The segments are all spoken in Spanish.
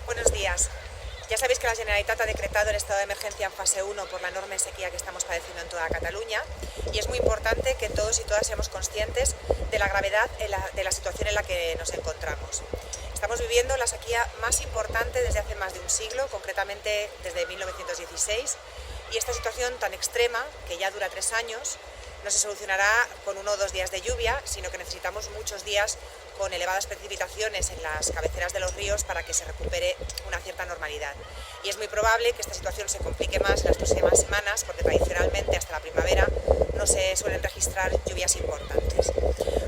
Buenos días. Ya sabéis que la Generalitat ha decretado el estado de emergencia en fase 1 por la enorme sequía que estamos padeciendo en toda Cataluña, y es muy importante que todos y todas seamos conscientes de la gravedad de la situación en la que nos encontramos. Estamos viviendo la sequía más importante desde hace más de un siglo, concretamente desde 1916, y esta situación tan extrema, que ya dura 3 años, no se solucionará con 1 o 2 días de lluvia, sino que necesitamos muchos días con elevadas precipitaciones en las cabeceras de los ríos para que se recupere una cierta normalidad. Y es muy probable que esta situación se complique más en las próximas semanas, porque tradicionalmente hasta la primavera no se suelen registrar lluvias importantes.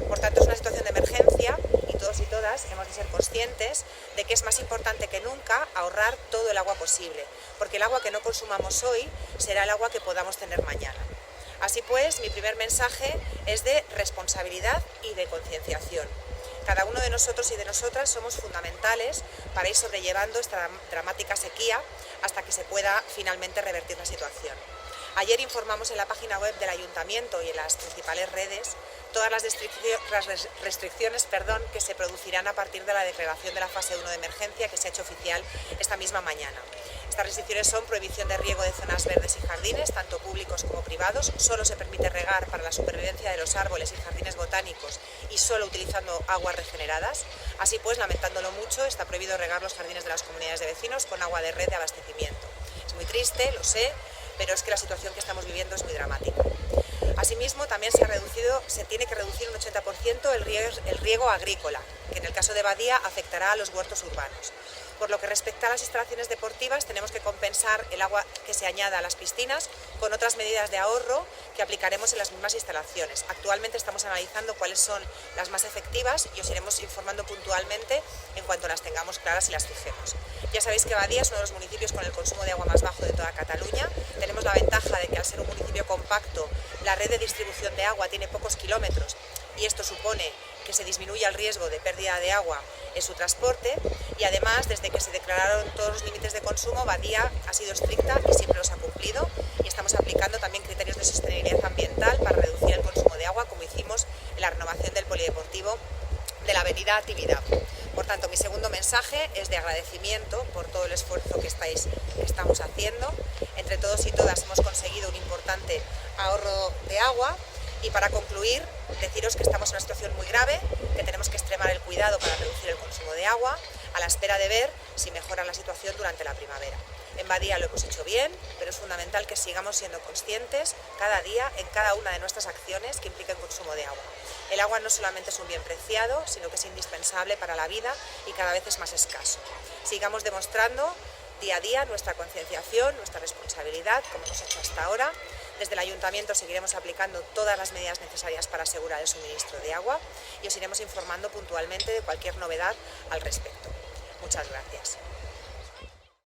Por tanto, es una situación de emergencia y todos y todas hemos de ser conscientes de que es más importante que nunca ahorrar todo el agua posible, porque el agua que no consumamos hoy será el agua que podamos tener mañana. Así pues, mi primer mensaje es de responsabilidad y de concienciación. Cada uno de nosotros y de nosotras somos fundamentales para ir sobrellevando esta dramática sequía hasta que se pueda finalmente revertir la situación. Ayer informamos en la página web del Ayuntamiento y en las principales redes todas las restricciones que se producirán a partir de la declaración de la fase 1 de emergencia, que se ha hecho oficial esta misma mañana. Estas restricciones son prohibición de riego de zonas verdes y jardines, tanto públicos como privados. Solo se permite regar para la supervivencia de los árboles y jardines botánicos y solo utilizando aguas regeneradas. Así pues, lamentándolo mucho, está prohibido regar los jardines de las comunidades de vecinos con agua de red de abastecimiento. Es muy triste, lo sé, pero es que la situación que estamos viviendo es muy dramática. Asimismo, también se tiene que reducir un 80% el riego agrícola, que en el caso de Badía afectará a los huertos urbanos. Por lo que respecta a las instalaciones deportivas, tenemos que compensar el agua que se añada a las piscinas con otras medidas de ahorro que aplicaremos en las mismas instalaciones. Actualmente estamos analizando cuáles son las más efectivas y os iremos informando puntualmente en cuanto las tengamos claras y las fijemos. Ya sabéis que Badía es uno de los municipios con el consumo de agua más bajo de toda Cataluña. Tenemos la ventaja de que, al ser un municipio compacto, la red de distribución de agua tiene pocos kilómetros y esto supone que se disminuye el riesgo de pérdida de agua en su transporte, y además, desde que se declararon todos los límites de consumo, Badía ha sido estricta y siempre los ha cumplido, y estamos aplicando también criterios de sostenibilidad ambiental para reducir el consumo de agua, como hicimos en la renovación del polideportivo de la avenida Tibidabo. Por tanto, mi segundo mensaje es de agradecimiento por todo el esfuerzo que estamos haciendo. Entre todos y todas hemos conseguido un importante ahorro de agua. Y para concluir, deciros que estamos en una situación muy grave, que tenemos que extremar el cuidado para reducir el consumo de agua, a la espera de ver si mejora la situación durante la primavera. En Badía lo hemos hecho bien, pero es fundamental que sigamos siendo conscientes cada día en cada una de nuestras acciones que impliquen consumo de agua. El agua no solamente es un bien preciado, sino que es indispensable para la vida y cada vez es más escaso. Sigamos demostrando día a día nuestra concienciación, nuestra responsabilidad, como hemos hecho hasta ahora. Desde el Ayuntamiento seguiremos aplicando todas las medidas necesarias para asegurar el suministro de agua y os iremos informando puntualmente de cualquier novedad al respecto. Muchas gracias.